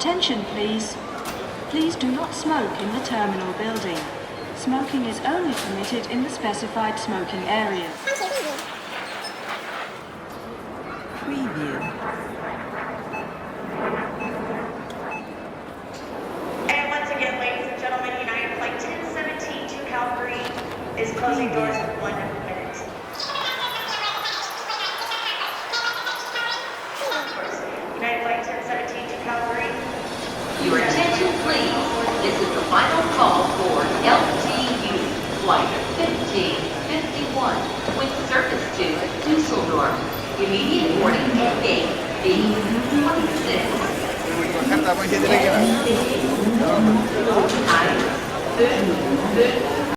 attention, please. Please do not smoke in the terminal building. Smoking is only permitted in the specified smoking area. Preview. And once again, ladies and gentlemen, United Flight 1017 to Calgary is closing doors in 1 minute. United Flight 1017 to Calgary. Your attention, please. This is the final call for LTU Flight 1551 with service to Düsseldorf. Immediate boarding at gate B26. Time 5:45.